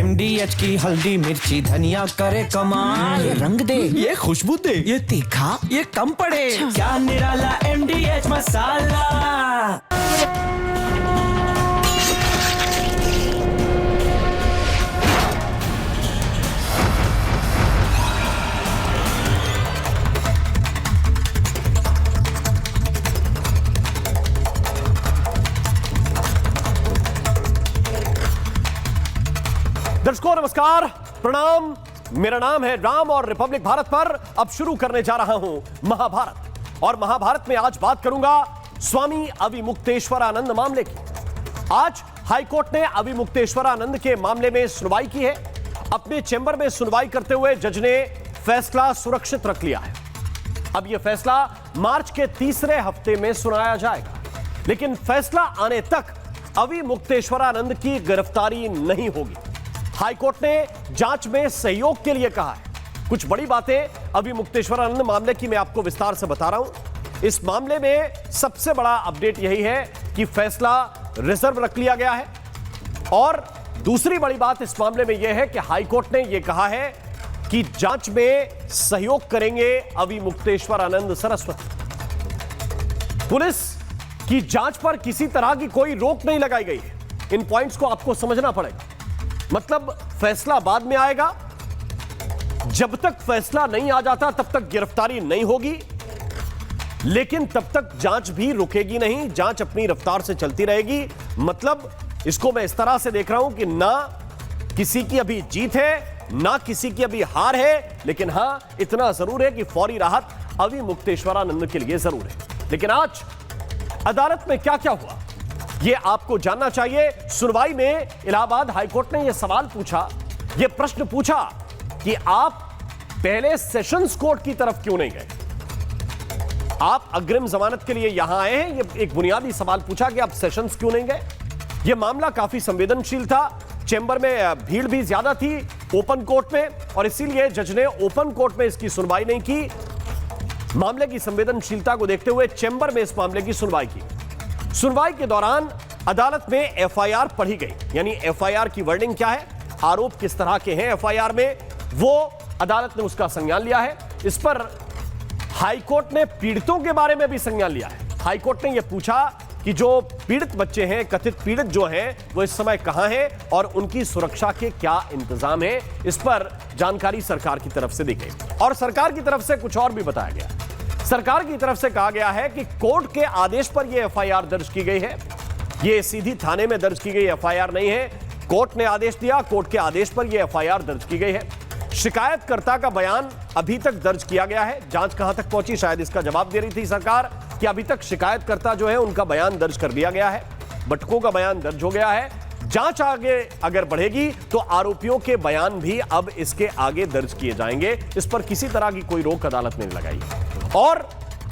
MDH की हल्दी मिर्ची धनिया करे कमाल। ये रंग दे, ये खुशबू दे, ये तीखा, ये कम पड़े। क्या निराला MDH मसाला। दर्शकों नमस्कार, प्रणाम। मेरा नाम है राम और रिपब्लिक भारत पर अब शुरू करने जा रहा हूं महाभारत। और महाभारत में आज बात करूंगा स्वामी अविमुक्तेश्वरानंद मामले की। आज हाईकोर्ट ने अविमुक्तेश्वरानंद के मामले में सुनवाई की है। अपने चैम्बर में सुनवाई करते हुए जज ने फैसला सुरक्षित रख लिया है। अब यह फैसला मार्च के तीसरे हफ्ते में सुनाया जाएगा, लेकिन फैसला आने तक अविमुक्तेश्वरानंद की गिरफ्तारी नहीं होगी। हाईकोर्ट ने जांच में सहयोग के लिए कहा है। कुछ बड़ी बातें अविमुक्तेश्वरानंद मामले की मैं आपको विस्तार से बता रहा हूं। इस मामले में सबसे बड़ा अपडेट यही है कि फैसला रिजर्व रख लिया गया है। और दूसरी बड़ी बात इस मामले में यह है कि हाईकोर्ट ने यह कहा है कि जांच में सहयोग करेंगे अविमुक्तेश्वरानंद सरस्वती। पुलिस की जांच पर किसी तरह की कोई रोक नहीं लगाई गई है। इन पॉइंट्स को आपको समझना पड़ेगा। मतलब फैसला बाद में आएगा। जब तक फैसला नहीं आ जाता तब तक गिरफ्तारी नहीं होगी, लेकिन तब तक जांच भी रुकेगी नहीं। जांच अपनी रफ्तार से चलती रहेगी। मतलब इसको मैं इस तरह से देख रहा हूं कि ना किसी की अभी जीत है, ना किसी की अभी हार है, लेकिन हां इतना जरूर है कि फौरी राहत अविमुक्तेश्वरानंद के लिए जरूर है। लेकिन आज अदालत में क्या क्या हुआ यह आपको जानना चाहिए। सुनवाई में इलाहाबाद हाईकोर्ट ने यह सवाल पूछा, यह प्रश्न पूछा कि आप पहले सेशंस कोर्ट की तरफ क्यों नहीं गए। आप अग्रिम जमानत के लिए यहां आए हैं। यह एक बुनियादी सवाल पूछा कि आप सेशंस क्यों नहीं गए। यह मामला काफी संवेदनशील था। चैम्बर में भीड़ भी ज्यादा थी ओपन कोर्ट में, और इसीलिए जज ने ओपन कोर्ट में इसकी सुनवाई नहीं की। मामले की संवेदनशीलता को देखते हुए चैम्बर में इस मामले की सुनवाई की। सुनवाई के दौरान अदालत में एफआईआर पढ़ी गई। यानी एफआईआर की वर्डिंग क्या है, आरोप किस तरह के हैं एफआईआर में, वो अदालत ने उसका संज्ञान लिया है। इस पर हाईकोर्ट ने पीड़ितों के बारे में भी संज्ञान लिया है। हाईकोर्ट ने यह पूछा कि जो पीड़ित बच्चे हैं, कथित पीड़ित जो हैं, वो इस समय कहां हैं और उनकी सुरक्षा के क्या इंतजाम है। इस पर जानकारी सरकार की तरफ से दी गई और सरकार की तरफ से कुछ और भी बताया गया। सरकार की तरफ से कहा गया है कि कोर्ट के आदेश पर यह एफआईआर दर्ज की गई है। यह सीधी थाने में दर्ज की गई एफआईआर नहीं है। कोर्ट ने आदेश दिया, कोर्ट के आदेश पर यह एफआईआर दर्ज की गई है। शिकायतकर्ता का बयान अभी तक दर्ज किया गया है। जांच कहां तक पहुंची, शायद इसका जवाब दे रही थी सरकार कि अभी तक शिकायतकर्ता जो है उनका बयान दर्ज कर दिया गया है। बटकों का बयान दर्ज हो गया है। जांच आगे अगर बढ़ेगी तो आरोपियों के बयान भी अब इसके आगे दर्ज किए जाएंगे। इस पर किसी तरह की कोई रोक अदालत ने लगाई। और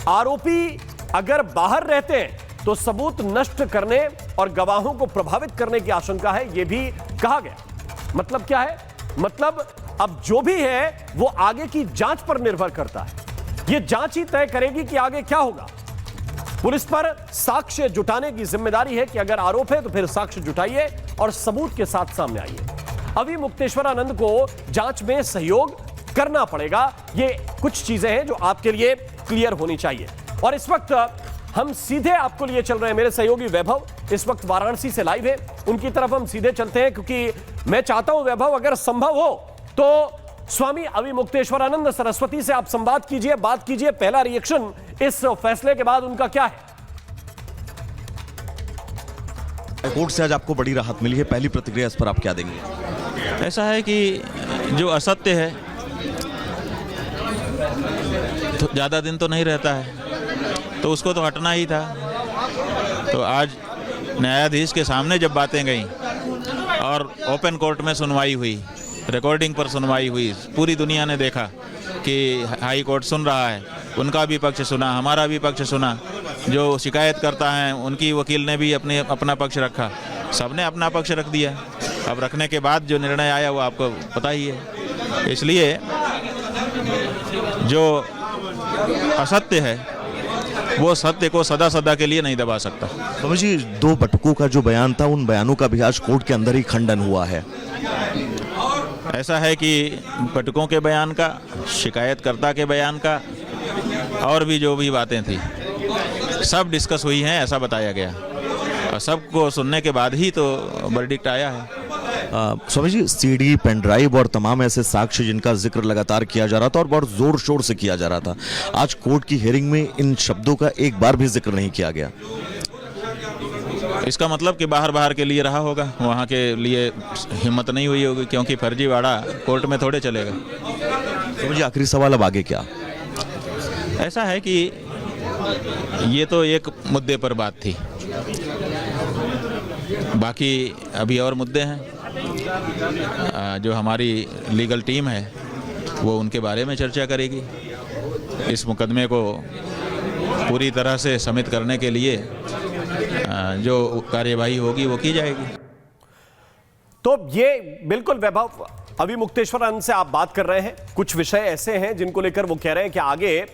आरोपी अगर बाहर रहते हैं तो सबूत नष्ट करने और गवाहों को प्रभावित करने की आशंका है, यह भी कहा गया। मतलब क्या है, मतलब अब जो भी है वो आगे की जांच पर निर्भर करता है। यह जांच ही तय करेगी कि आगे क्या होगा। पुलिस पर साक्ष्य जुटाने की जिम्मेदारी है कि अगर आरोप है तो फिर साक्ष्य जुटाइए और सबूत के साथ सामने आइए। अविमुक्तेश्वरानंद को जांच में सहयोग करना पड़ेगा। ये कुछ चीजें हैं जो आपके लिए क्लियर होनी चाहिए। और इस वक्त हम सीधे आपको लिए चल रहे हैं। मेरे सहयोगी वैभव इस वक्त वाराणसी से लाइव है, उनकी तरफ हम सीधे चलते हैं, क्योंकि मैं चाहता हूं वैभव अगर संभव हो तो स्वामी अविमुक्तेश्वरानंद सरस्वती से आप संवाद कीजिए, बात कीजिए। पहला रिएक्शन इस फैसले के बाद उनका क्या है। कोर्ट से आज आपको बड़ी राहत मिली है, पहली प्रतिक्रिया इस पर आप क्या देंगे। ऐसा है कि जो असत्य है तो ज़्यादा दिन तो नहीं रहता है, तो उसको तो हटना ही था। तो आज न्यायाधीश के सामने जब बातें गईं और ओपन कोर्ट में सुनवाई हुई, रिकॉर्डिंग पर सुनवाई हुई, पूरी दुनिया ने देखा कि हाई कोर्ट सुन रहा है, उनका भी पक्ष सुना, हमारा भी पक्ष सुना, जो शिकायत करता है उनकी वकील ने भी अपना पक्ष रखा, सबने अपना पक्ष रख दिया। अब रखने के बाद जो निर्णय आया वो आपको पता ही है। इसलिए जो असत्य है वो सत्य को सदा सदा के लिए नहीं दबा सकता। स्वामी जी, 2 बटुकों का जो बयान था, उन बयानों का भी आज कोर्ट के अंदर ही खंडन हुआ है। ऐसा है कि पटकों के बयान का, शिकायतकर्ता के बयान का और भी जो भी बातें थी सब डिस्कस हुई हैं, ऐसा बताया गया और सबको सुनने के बाद ही तो वर्डिक्ट आया है। Swami ji, CD, pen drive और तमाम ऐसे साक्ष्य जिनका जिक्र लगातार किया जा रहा था और बहुत जोर शोर से किया जा रहा था, आज कोर्ट की हियरिंग में इन शब्दों का एक बार भी जिक्र नहीं किया गया। इसका मतलब कि बाहर के लिए रहा होगा, वहाँ के लिए हिम्मत नहीं हुई होगी, क्योंकि फर्जीवाड़ा कोर्ट में थोड़े चलेगा। तो मुझे आखिरी सवाल, अब आगे क्या? ऐसा है कि ये तो एक मुद्दे पर बात थी, बाकी अभी और मुद्दे हैं। जो हमारी लीगल टीम है वो उनके बारे में चर्चा करेगी। इस मुकदमे को पूरी तरह से समित करने के लिए जो कार्यवाही होगी वो की जाएगी। तो ये बिल्कुल वैभव अविमुक्तेश्वर से आप बात कर रहे हैं। कुछ विषय ऐसे हैं जिनको लेकर वो कह रहे हैं कि आगे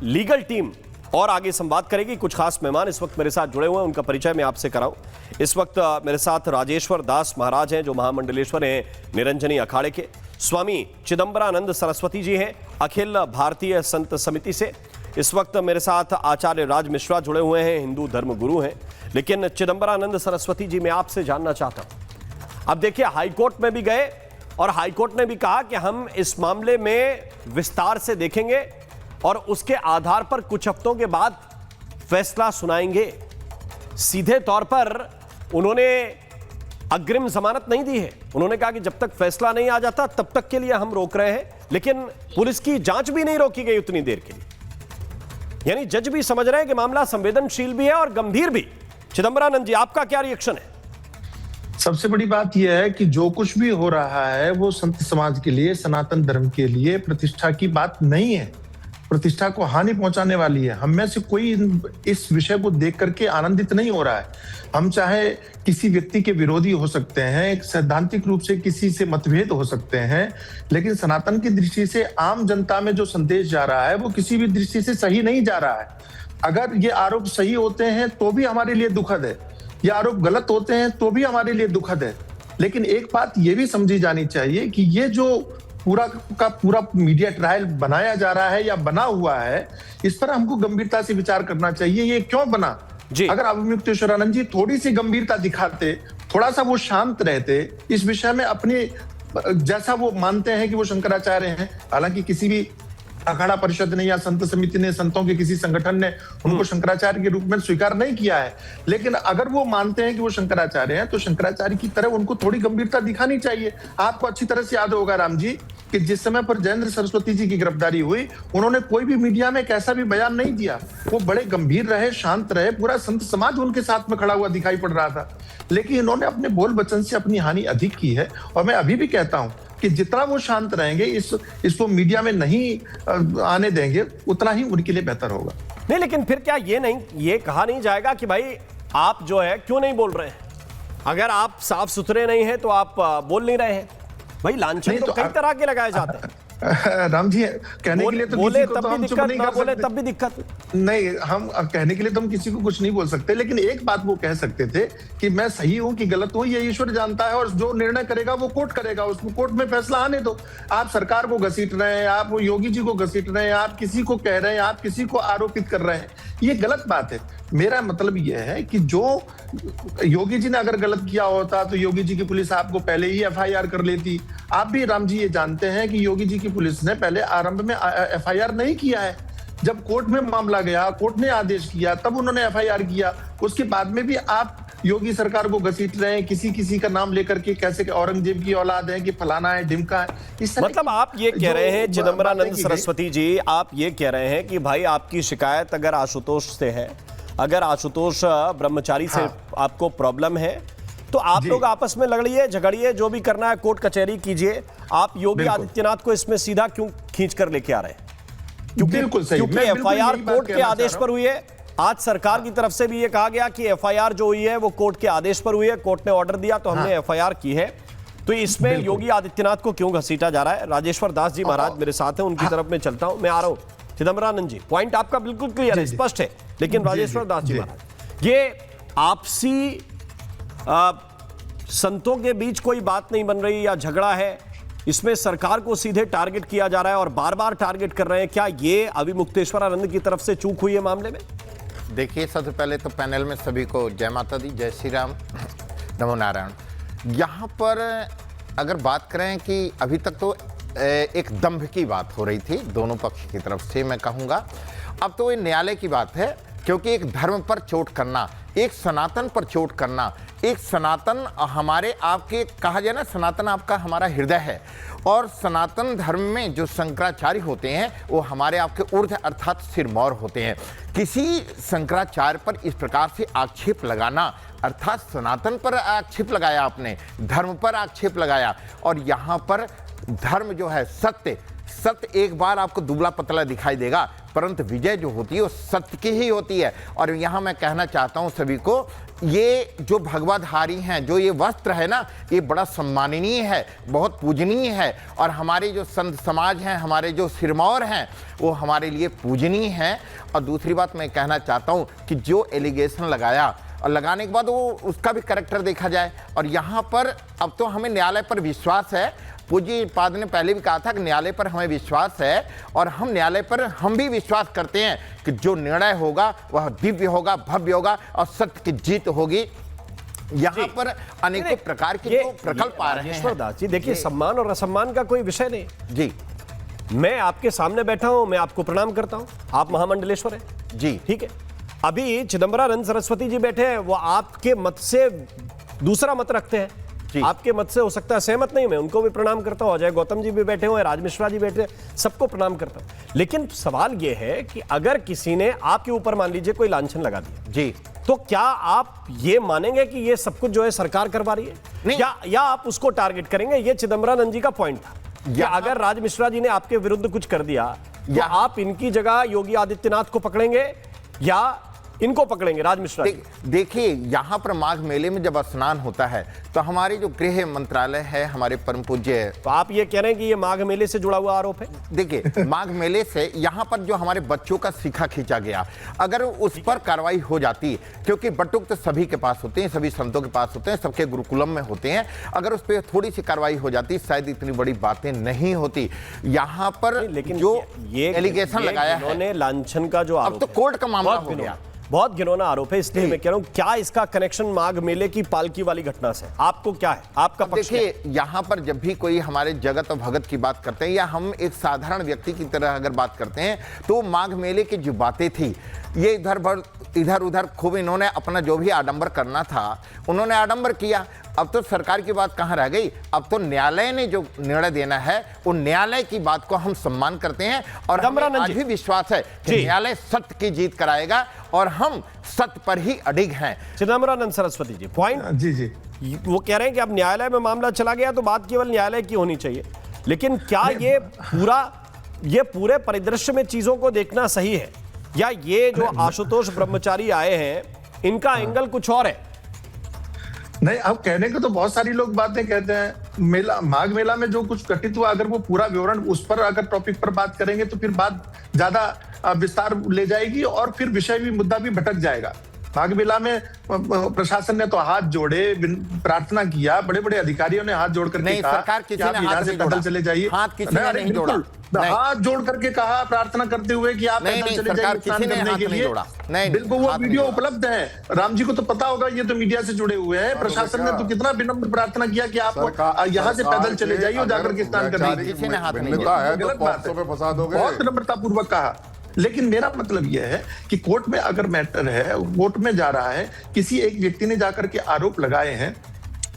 लीगल टीम और आगे संवाद करेगी। कुछ खास मेहमान इस वक्त मेरे साथ जुड़े हुए हैं, उनका परिचय मैं आपसे कराऊं। इस वक्त मेरे साथ राजेश्वर दास महाराज हैं, जो महामंडलेश्वर हैं निरंजनी अखाड़े के। स्वामी चिदंबरानंद सरस्वती जी हैं, अखिल भारतीय संत समिति से। इस वक्त मेरे साथ आचार्य राज मिश्रा जुड़े हुए हैं, हिंदू धर्म गुरु हैं। लेकिन चिदंबरानंद सरस्वती जी, मैं आपसे जानना चाहता हूं, अब देखिए हाईकोर्ट में भी गए और हाईकोर्ट ने भी कहा कि हम इस मामले में विस्तार से देखेंगे और उसके आधार पर कुछ हफ्तों के बाद फैसला सुनाएंगे। सीधे तौर पर उन्होंने अग्रिम जमानत नहीं दी है। उन्होंने कहा कि जब तक फैसला नहीं आ जाता तब तक के लिए हम रोक रहे हैं, लेकिन पुलिस की जांच भी नहीं रोकी गई उतनी देर के लिए। यानी जज भी समझ रहे हैं कि मामला संवेदनशील भी है और गंभीर भी। चिदंबरानंद जी, आपका क्या रिएक्शन है? सबसे बड़ी बात यह है कि जो कुछ भी हो रहा है वो संत समाज के लिए, सनातन धर्म के लिए प्रतिष्ठा की बात नहीं है, प्रतिष्ठा को हानि पहुंचाने वाली है। हम में से कोई इस विषय को देख करके आनंदित नहीं हो रहा है। हम चाहे किसी व्यक्ति के विरोधी हो सकते हैं, सैद्धांतिक रूप से किसी से मतभेद हो सकते हैं, लेकिन सनातन की दृष्टि से आम जनता में जो संदेश जा रहा है वो किसी भी दृष्टि से सही नहीं जा रहा है। अगर ये आरोप सही होते हैं तो भी हमारे लिए दुखद है, ये आरोप गलत होते हैं तो भी हमारे लिए दुखद है। लेकिन एक बात ये भी समझी जानी चाहिए कि ये जो पूरा का पूरा मीडिया ट्रायल बनाया जा रहा है या बना हुआ है, इस पर हमको गंभीरता से विचार करना चाहिए। ये क्यों बना? अगर अविमुक्तेश्वरानंद जी थोड़ी सी गंभीरता दिखाते, थोड़ा सा वो शांत रहते इस विषय में, अपने जैसा वो मानते हैं कि वो शंकराचार्य हैं, हालांकि किसी भी अखाड़ा परिषद ने या संत समिति ने, संतों के किसी संगठन ने उनको शंकराचार्य के रूप में स्वीकार नहीं किया है, लेकिन अगर वो मानते हैं कि वो शंकराचार्य हैं तो शंकराचार्य की तरह उनको थोड़ी गंभीरता दिखानी चाहिए। आपको अच्छी तरह से याद होगा राम जी कि जिस समय पर जयेंद्र सरस्वती जी की गिरफ्तारी हुई, उन्होंने कोई भी मीडिया में कैसा भी बयान नहीं दिया। वो बड़े गंभीर रहे, शांत रहे, पूरा संत समाज उनके साथ में खड़ा हुआ दिखाई पड़ रहा था। लेकिन इन्होंने अपने बोल वचन से अपनी हानि अधिक की है। और मैं अभी भी कहता हूं कि जितना वो शांत रहेंगे, इसको मीडिया में नहीं आने देंगे, उतना ही उनके लिए बेहतर होगा। नहीं, लेकिन फिर क्या ये कहा नहीं जाएगा कि भाई आप जो है क्यों नहीं बोल रहे हैं? अगर आप साफ सुथरे नहीं हैं तो आप बोल नहीं रहे हैं। भाई लांछन तो कई तरह के लगाए जाते हैं। राम जी, कहने के लिए तो बोले किसी को तब तो भी हम चुप दिक्कत, नहीं ना कर बोले सकते। तब भी दिक्कत नहीं, हम कहने के लिए तो हम किसी को कुछ नहीं बोल सकते, लेकिन एक बात वो कह सकते थे कि मैं सही हूं कि गलत हूं ये ईश्वर जानता है और जो निर्णय करेगा वो कोर्ट करेगा, उसको कोर्ट में फैसला आने दो। आप सरकार को घसीट रहे हैं, आप योगी जी को घसीट रहे हैं, आप किसी को कह रहे हैं, आप किसी को आरोपित कर रहे हैं, ये गलत बात है। मेरा मतलब यह है कि जो योगी जी ने अगर गलत किया होता तो योगी जी की पुलिस आपको पहले ही एफआईआर कर लेती। आप भी राम जी ये जानते हैं कि योगी जी की पुलिस ने पहले आरंभ में एफआईआर नहीं किया है। जब कोर्ट में मामला गया, कोर्ट ने आदेश किया, तब उन्होंने एफआईआर किया। उसके बाद में भी आप योगी सरकार को घसीट रहे हैं, किसी का नाम लेकर के, कैसे औरंगजेब की औलाद है कि फलाना है, ढिमका है। इस मतलब आप ये कह रहे हैं चिदंबरानंद सरस्वती जी, आप ये कह रहे हैं कि भाई आपकी शिकायत अगर आशुतोष से है, अगर आशुतोष ब्रह्मचारी से आपको प्रॉब्लम है तो आप लोग आपस में लड़िए, झगड़िए, जो भी करना है कोर्ट कचहरी कीजिए। आप योगी आदित्यनाथ को इसमें सीधा क्यों खींच कर लेके आ रहे हैं? क्योंकि एफआईआर कोर्ट के आदेश पर हुई है। आज सरकार की तरफ से भी ये कहा गया कि एफआईआर जो हुई है वो कोर्ट के आदेश पर हुई है, कोर्ट ने ऑर्डर दिया तो हमने एफआईआर की है। तो इसमें योगी आदित्यनाथ को क्यों घसीटा जा रहा है? राजेश्वर दास जी महाराज मेरे साथ हैं, उनकी तरफ में चलता हूं। मैं आ रहा हूं चिदम्बरानंद जी, पॉइंट आपका बिल्कुल क्लियर है, स्पष्ट है, लेकिन राजेश्वर दास जी महाराज, ये आपसी संतों के बीच कोई बात नहीं बन रही या झगड़ा है, इसमें सरकार को सीधे टारगेट किया जा रहा है और बार बार टारगेट कर रहे हैं, क्या ये अविमुक्तेश्वरानंद की तरफ से चूक हुई है मामले में? देखिए, सबसे पहले तो पैनल में सभी को जय माता दी, जय श्री राम, नमो नारायण। यहाँ पर अगर बात करें कि अभी तक तो एक दंभ की बात हो रही थी दोनों पक्ष की तरफ से, मैं कहूँगा अब तो ये न्यायालय की बात है, क्योंकि एक धर्म पर चोट करना, एक सनातन पर चोट करना, एक सनातन हमारे आपके कहा जाए ना, सनातन आपका हमारा हृदय है, और सनातन धर्म में जो शंकराचार्य होते हैं वो हमारे आपके ऊर्ध्व अर्थात सिरमौर होते हैं। किसी शंकराचार्य पर इस प्रकार से आक्षेप लगाना, अर्थात सनातन पर आक्षेप लगाया आपने, धर्म पर आक्षेप लगाया, और यहाँ पर धर्म जो है सत्य एक बार आपको दुबला पतला दिखाई देगा, परंतु विजय जो होती है वो सत्य की ही होती है। और यहाँ मैं कहना चाहता हूँ सभी को, ये जो भगवाधारी हैं, जो ये वस्त्र है ना, ये बड़ा सम्माननीय है, बहुत पूजनीय है, और हमारे जो संत समाज हैं, हमारे जो सिरमौर हैं, वो हमारे लिए पूजनीय हैं। और दूसरी बात मैं कहना चाहता हूँ कि जो एलिगेशन लगाया और लगाने के बाद वो उसका भी कैरेक्टर देखा जाए, और यहाँ पर अब तो हमें न्यायालय पर विश्वास है। पूज्य पाद ने पहले भी कहा था कि न्यायालय पर हमें विश्वास है, और हम न्यायालय पर हम भी विश्वास करते हैं कि जो निर्णय होगा वह दिव्य होगा, भव्य होगा, और सत्य की जीत होगी। यहाँ पर अनेकों प्रकार के जो प्रकल्प आ रहे हैं। दास जी, देखिए, सम्मान और असम्मान का कोई विषय नहीं जी। मैं आपके सामने बैठा हूं, मैं आपको प्रणाम करता हूं, आप महामंडलेश्वर हैं जी, ठीक है। अभी चिदम्बरानंद सरस्वती जी बैठे हैं, वो आपके मत से दूसरा मत रखते हैं, आपके मत से हो सकता है सहमत नहीं, मैं उनको भी प्रणाम करता हूं। अजय गौतम जी भी बैठे हुए हैं, राज मिश्रा जी बैठे, सबको प्रणाम करता हूं। लेकिन सवाल यह है कि अगर किसी ने आपके ऊपर मान लीजिए कोई लांछन लगा दिया जी, तो क्या आप ये मानेंगे कि ये सब कुछ जो है सरकार करवा रही है, नहीं। या आप उसको टारगेट करेंगे? ये चिदम्बरानंद जी का पॉइंट था, या अगर राज मिश्रा जी ने आपके विरुद्ध कुछ कर दिया तो आप इनकी जगह योगी आदित्यनाथ को पकड़ेंगे या इनको पकड़ेंगे, राज मिश्रा? देखिए, यहाँ पर माघ मेले में जब स्नान होता है तो हमारे जो गृह मंत्रालय है, हमारे परम पूज्य, तो आप ये कह रहे हैं कि ये माघ मेले से जुड़ा हुआ आरोप है? देखिए, माघ मेले से यहाँ पर जो हमारे बच्चों का सीखा खींचा गया, अगर उस पर कार्रवाई हो जाती, क्योंकि बटुक तो सभी के पास होते हैं, सभी संतों के पास होते हैं, सबके गुरुकुलम में होते हैं, अगर उस पर थोड़ी सी कार्रवाई हो जाती शायद इतनी बड़ी बातें नहीं होती। यहाँ पर लेकिन जो ये एलिगेशन लगाया है, लांछन का जो अब तो कोर्ट का मामला हो गया, बहुत घिनौना आरोप है, इसलिए मैं कह रहा हूं, क्या इसका कनेक्शन माघ मेले की पालकी वाली घटना से? आपको क्या है, आपका पक्ष? देखिए, यहाँ पर जब भी कोई हमारे जगत और भगत की बात करते हैं, या हम एक साधारण व्यक्ति की तरह अगर बात करते हैं, तो माघ मेले की जो बातें थी, ये इधर उधर खूब इन्होंने अपना जो भी आडंबर करना था उन्होंने आडंबर किया। अब तो सरकार की बात कहाँ रह गई, अब तो न्यायालय ने जो निर्णय देना है वो न्यायालय की बात को हम सम्मान करते हैं, और हमें आज भी विश्वास है कि न्यायालय सत्य की जीत कराएगा, और हम सत्य पर ही अडिग हैं। चिदम्बरानंद सरस्वती जी, पॉइंट जी, वो कह रहे हैं कि अब न्यायालय में मामला चला गया तो बात केवल न्यायालय की होनी चाहिए, लेकिन क्या ये पूरे परिदृश्य में चीजों को देखना सही है, या ये जो आशुतोष ब्रह्मचारी आए हैं इनका एंगल कुछ और है? नहीं, अब कहने को तो बहुत सारी लोग बातें कहते हैं। माघ मेला में जो कुछ घटित हुआ, अगर वो पूरा विवरण उस पर अगर टॉपिक पर बात करेंगे तो फिर बात ज्यादा विस्तार ले जाएगी, और फिर विषय भी मुद्दा भी भटक जाएगा। माघ मेला में प्रशासन ने तो हाथ जोड़े, प्रार्थना किया, बड़े बड़े अधिकारियों ने हाथ जोड़ करके कहा सरकार किसी ने हाथ नहीं पैदल चले जाइए, हाथ किसी ने नहीं जोड़ा, हाथ जोड़ करके कहा, प्रार्थना करते हुए कि आप पैदल चले जाइए स्नान करने के लिए। बिल्कुल, वो वीडियो उपलब्ध है, राम जी को तो पता होगा, ये तो मीडिया से जुड़े हुए हैं। प्रशासन ने तो कितना विनम्र प्रार्थना किया कि आप यहाँ से पैदल चले जाइए और जाकर के स्नान करने, किसी ने हाथ नहीं जोड़ा, गलत बात है, बहुत विनम्रता पूर्वक कहा। लेकिन मेरा मतलब यह है कि कोर्ट में अगर मैटर है, कोर्ट में जा रहा है, किसी एक व्यक्ति ने जाकर के आरोप लगाए हैं,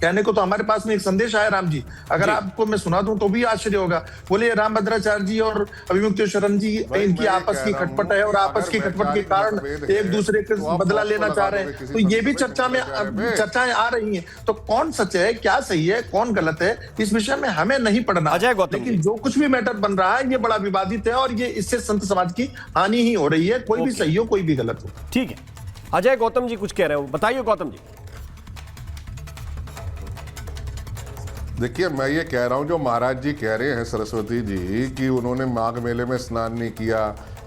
कहने को तो हमारे पास में एक संदेश आया राम जी, अगर आपको मैं सुना दूं तो भी आश्चर्य होगा। बोले रामभद्राचार्य जी और अविमुक्तेश्वरन जी, इनकी आपस की खटपट है, और आपस की खटपट के कारण एक दूसरे का बदला लेना चाह रहे हैं, तो ये भी चर्चाएं आ रही हैं। तो कौन सच है, क्या सही है, कौन गलत है, इस विषय में हमें नहीं पढ़ना, लेकिन जो कुछ भी मैटर बन रहा है ये बड़ा विवादित है, और ये इससे संत समाज की हानि ही हो रही है, कोई भी सही हो कोई भी गलत हो। ठीक है, अजय गौतम जी कुछ कह रहे हो, बताइए गौतम जी। देखिए, मैं ये कह रहा हूँ, जो महाराज जी कह रहे हैं सरस्वती जी कि उन्होंने माघ मेले में स्नान नहीं किया,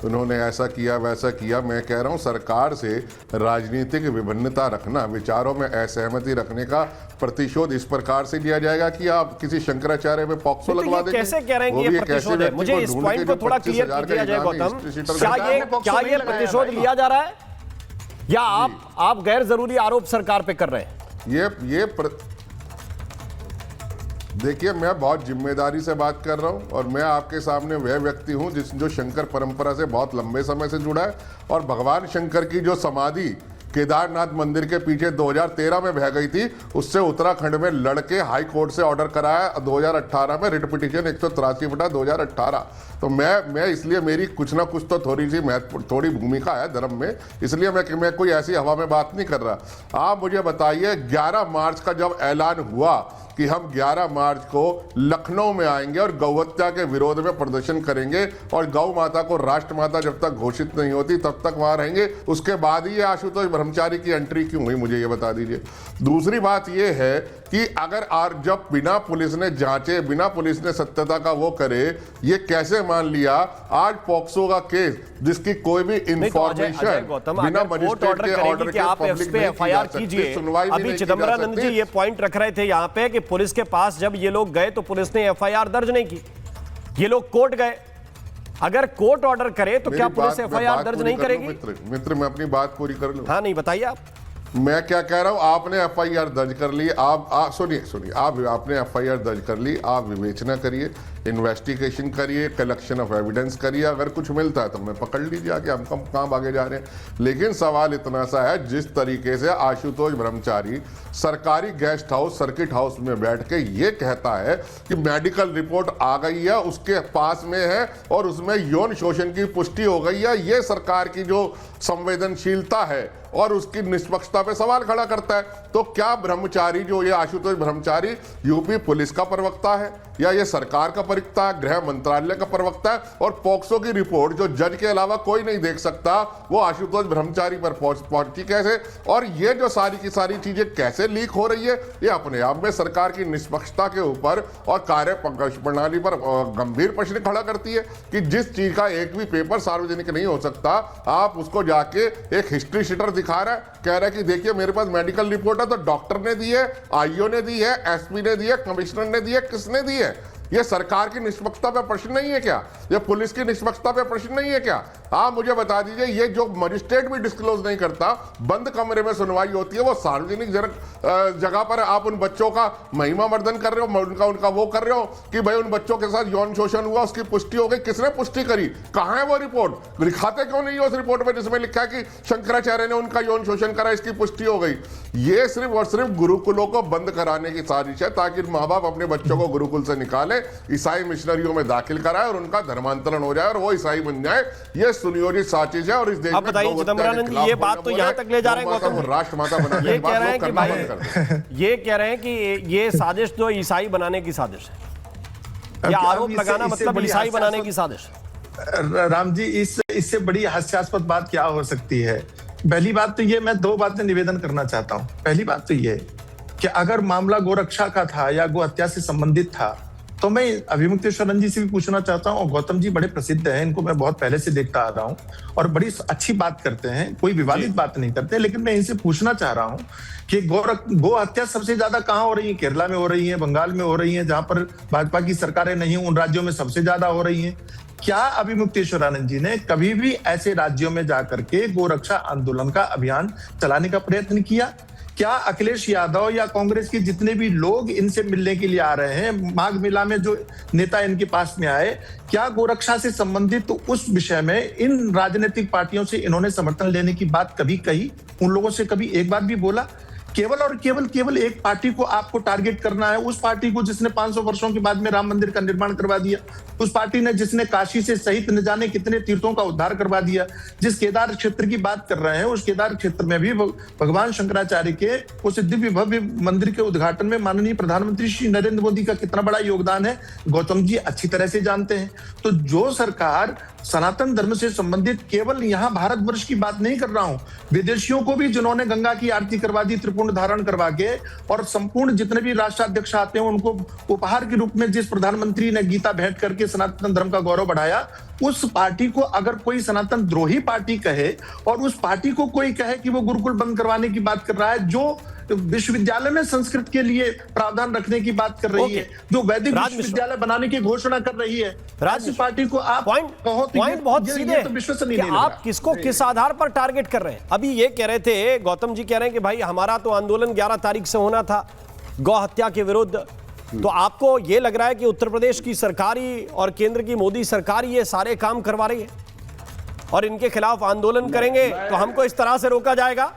उन्होंने ऐसा किया वैसा किया। मैं कह रहा हूं सरकार से राजनीतिक विभिन्नता रखना, विचारों में असहमति रखने का प्रतिशोध इस प्रकार से लिया जाएगा कि आप किसी शंकराचार्य में पॉक्सो लगवा देंगे। कैसे कह रहे हैं कि ये प्रतिशोध है? मुझे इस पॉइंट को थोड़ा क्लियर कीजिए अजय गौतम, क्या ये प्रतिशोध लिया जा रहा है या आप गैर जरूरी आरोप सरकार पे कर रहे हैं? देखिए, मैं बहुत जिम्मेदारी से बात कर रहा हूं और मैं आपके सामने वह व्यक्ति हूं जो शंकर परंपरा से बहुत लंबे समय से जुड़ा है और भगवान शंकर की जो समाधि केदारनाथ मंदिर के पीछे 2013 में बह गई थी, उससे उत्तराखंड में लड़के हाई कोर्ट से ऑर्डर कराया 2018 में, रिट पिटीशन 183/2018। तो मैं इसलिए मेरी कुछ ना कुछ तो थोड़ी भूमिका है धर्म में, इसलिए मैं कोई ऐसी हवा में बात नहीं कर रहा। आप मुझे बताइए, 11 मार्च का जब ऐलान हुआ कि हम 11 मार्च को लखनऊ में आएंगे और गौहत्या के विरोध में प्रदर्शन करेंगे और गौ माता को राष्ट्र माता जब तक घोषित नहीं होती तब तक वहां रहेंगे, उसके बाद ही ये आशुतोष ब्रह्मचारी की एंट्री क्यों हुई, मुझे ये बता दीजिए। दूसरी बात ये है कि अगर जब बिना पुलिस ने जांचे, बिना पुलिस ने सत्यता का वो करे, ये कैसे मान लिया आज पॉक्सो का केस जिसकी कोई भी इंफॉर्मेशन बिना मजिस्ट्रेट के ऑर्डर के पब्लिक में एफआईआर कीजिए। अभी चिदम्बरानंद जी ये पॉइंट रख रहे थे यहाँ पे कि पुलिस के पास जब ये लोग गए तो पुलिस ने एफआईआर दर्ज नहीं की, ये लोग कोर्ट गए। अगर कोर्ट ऑर्डर करे तो क्या पुलिस एफआईआर दर्ज नहीं करेगी? मित्र मैं अपनी बात पूरी कर लूं। हाँ, नहीं बताइए आप। मैं क्या कह रहा हूं, आपने एफआईआर दर्ज कर ली, आप सुनिए आपने एफआईआर दर्ज कर ली, आप विवेचना करिए, इन्वेस्टिगेशन करिए, कलेक्शन ऑफ एविडेंस करिए, अगर कुछ मिलता है तो मैं पकड़ लीजिए आके, हम कहाँ भागे जा रहे हैं। लेकिन सवाल इतना सा है, जिस तरीके से आशुतोष ब्रह्मचारी सरकारी गेस्ट हाउस सर्किट हाउस में बैठ के ये कहता है कि मेडिकल रिपोर्ट आ गई है, उसके पास में है और उसमें यौन शोषण की पुष्टि हो गई है, ये सरकार की जो संवेदनशीलता है और उसकी निष्पक्षता पे सवाल खड़ा करता है। तो क्या ब्रह्मचारी जो ये आशुतोष ब्रह्मचारी यूपी पुलिस का प्रवक्ता है या ये सरकार का प्रवक्ता है, गृह मंत्रालय का प्रवक्ता है? और पॉक्सो की रिपोर्ट जो जज के अलावा कोई नहीं देख सकता, वो आशुतोष ब्रह्मचारी पर पहुंची कैसे? और ये जो सारी की सारी चीजें कैसे लीक हो रही है, ये अपने आप में सरकार की निष्पक्षता के ऊपर और कार्य प्रणाली पर गंभीर प्रश्न खड़ा करती है कि जिस चीज का एक भी पेपर सार्वजनिक नहीं हो सकता, आप उसको जाके एक हिस्ट्री शीटर दिखा रहा है, कह रहा है कि देखिए मेरे पास मेडिकल रिपोर्ट है, तो डॉक्टर ने दी है, आईओ ने दी है, एसपी ने दी है, कमिश्नर ने दी है, किसने दी है? ये सरकार की निष्पक्षता पे प्रश्न नहीं है क्या? ये पुलिस की निष्पक्षता पे प्रश्न नहीं है क्या? आप मुझे बता दीजिए, ये जो मजिस्ट्रेट भी डिस्क्लोज नहीं करता, बंद कमरे में सुनवाई होती है, वो सार्वजनिक जगह पर आप उन बच्चों का महिमा मर्दन कर रहे हो, उनका वो कर रहे हो कि भाई उन बच्चों के साथ यौन शोषण हुआ, उसकी पुष्टि हो गई। किसने पुष्टि करी? कहां है वो रिपोर्ट? दिखाते क्यों नहीं है उस रिपोर्ट में जिसमें लिखा है कि शंकराचार्य ने उनका यौन शोषण करा, इसकी पुष्टि हो गई? ये सिर्फ और सिर्फ गुरुकुलों को बंद कराने की साजिश है ताकि माँ बाप अपने बच्चों को गुरुकुल से निकाले, ईसाई मिशनरियों में दाखिल कराए और उनका धर्मांतरण हो जाए और वो ईसाई बन जाए। ये सुनियोजित साजिश है और इस देश में बताइए चिदम्बरानंद जी, ये बात तो यहां तक ले जा रहे हैं गौतम, राष्ट्रमाता बनाने ये कह रहे हैं कि भाई ये कह रहे हैं कि ये साजिश तो ईसाई बनाने की साजिश है, या आरोप लगाना मतलब ईसाई बनाने की साजिश है। राम जी, इससे बड़ी हास्यास्पद बात क्या हो सकती है? पहली बात तो ये, मैं दो बातें निवेदन करना चाहता हूं। पहली बात तो ये कि अगर मामला गोरक्षा का था या गो हत्या से संबंधित था तो मैं अभिमुक्तेश्वरन जी से भी पूछना चाहता हूं, और गौतम जी बड़े प्रसिद्ध हैं, इनको मैं बहुत पहले से देखता आ रहा हूं और बड़ी अच्छी बात करते हैं, कोई विवादित बात नहीं करते, लेकिन मैं इनसे पूछना चाह रहा हूं कि गो हत्या सबसे ज्यादा कहां हो रही है? केरला में हो रही है, बंगाल में हो रही है, जहां पर भाजपा की सरकारें नहीं, उन राज्यों में सबसे ज्यादा हो रही है। क्या अभिमुक्तेश्वरानंद जी ने कभी भी ऐसे राज्यों में जाकर के गोरक्षा आंदोलन का अभियान चलाने का प्रयत्न किया? क्या अखिलेश यादव या कांग्रेस के जितने भी लोग इनसे मिलने के लिए आ रहे हैं, माघ मेला में जो नेता इनके पास में आए, क्या गोरक्षा से संबंधित तो उस विषय में इन राजनीतिक पार्टियों से इन्होंने समर्थन लेने की बात कभी कही? उन लोगों से कभी एक बात भी बोला? केवल और केवल एक पार्टी को आपको टारगेट करना है, उस पार्टी को जिसने 500 वर्षों के बाद में राम मंदिर का निर्माण करवा दिया, उस पार्टी ने जिसने काशी से सहित न जाने कितने तीर्थों का उद्धार करवा दिया। जिस केदार क्षेत्र की बात कर रहे हैं, उस केदार क्षेत्र में भी भगवान शंकराचार्य के उस दिव्य भव्य मंदिर के उद्घाटन में माननीय प्रधानमंत्री श्री नरेंद्र मोदी का कितना बड़ा योगदान है, गौतम जी अच्छी तरह से जानते हैं। तो जो सरकार सनातन धर्म से संबंधित केवल यहाँ भारतवर्ष की बात नहीं कर रहा हूं, विदेशियों को भी जिन्होंने गंगा की आरती करवा दी त्रिपुंड धारण करवा के, और संपूर्ण जितने भी राष्ट्राध्यक्ष आते हैं उनको उपहार के रूप में जिस प्रधानमंत्री ने गीता भेंट करके सनातन धर्म का गौरव बढ़ाया, उस पार्टी को अगर कोई सनातन द्रोही पार्टी कहे और उस पार्टी को कोई कहे कि वो गुरुकुल बंद करवाने की बात कर रहा है, जो विश्वविद्यालय में संस्कृत के लिए प्रावधान रखने की बात कर रही है, जो वैदिक विश्वविद्यालय बनाने की घोषणा कर रही है, ऐसी पार्टी को आप कहो तो पॉइंट बहुत सीधे तो विश्वसनीय नहीं आप किसको किस आधार पर टारगेट कर रहे हैं? अभी ये कह रहे थे, गौतम जी कह रहे हैं कि भाई हमारा तो आंदोलन 11 तारीख से होना था गौ हत्या के विरुद्ध, तो आपको ये लग रहा है कि उत्तर प्रदेश की सरकारी और केंद्र की मोदी सरकार ये सारे काम करवा रही है और इनके खिलाफ आंदोलन करेंगे तो हमको इस तरह से रोका जाएगा?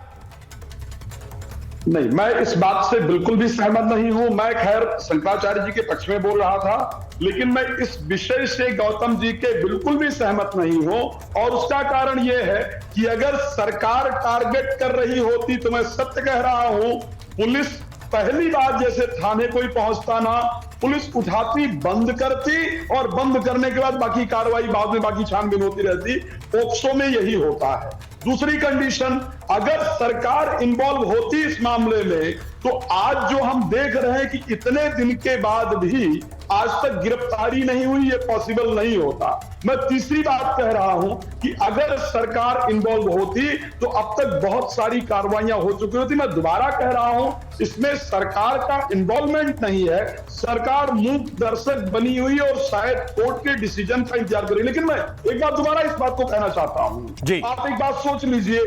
नहीं, मैं इस बात से बिल्कुल भी सहमत नहीं हूं। मैं खैर शंकराचार्य जी के पक्ष में बोल रहा था, लेकिन मैं इस विषय से गौतम जी के बिल्कुल भी सहमत नहीं हूं, और उसका कारण यह है कि अगर सरकार टारगेट कर रही होती तो मैं सत्य कह रहा हूं, पुलिस पहली बार जैसे थाने कोई पहुंचता ना, पुलिस उठाती, बंद करती, और बंद करने के बाद बाकी कार्रवाई बाद में, बाकी छानबीन होती रहती। पोक्सो में यही होता है। दूसरी कंडीशन, अगर सरकार इन्वॉल्व होती इस मामले में, तो आज जो हम देख रहे हैं कि इतने दिन के बाद भी आज तक गिरफ्तारी नहीं हुई, ये पॉसिबल नहीं होता। मैं तीसरी बात कह रहा हूं कि अगर सरकार इन्वॉल्व होती तो अब तक बहुत सारी कार्रवाइयां हो चुकी होती। मैं दोबारा कह रहा हूं, इसमें सरकार का इन्वॉल्वमेंट नहीं है, सरकार मूक दर्शक बनी हुई है और शायद कोर्ट के डिसीजन का इंतजार करेगी। लेकिन मैं एक बार दोबारा इस बात को कहना चाहता हूं, आप एक बात सोच लीजिए,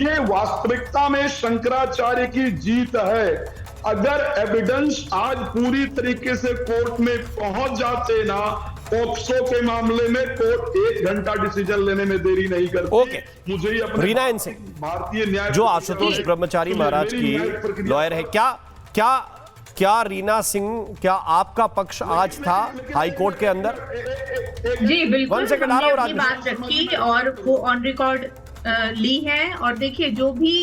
ये वास्तविकता में शंकराचार्य की जीत है। अगर एविडेंस आज पूरी तरीके से कोर्ट में पहुंच जाते ना, पोक्सो के मामले में कोर्ट 1 घंटा डिसीजन लेने में देरी नहीं करती। ओके, मुझे ही अपने रीना इनसे भारतीय न्याय जो आशुतोष ब्रह्मचारी महाराज की लॉयर है, क्या रीना सिंह, क्या आपका पक्ष आज था हाई कोर्ट के अंदर? जी बिल्कुल, हमने और अपनी बात रखी और वो ऑन रिकॉर्ड ली है। और देखिए, जो भी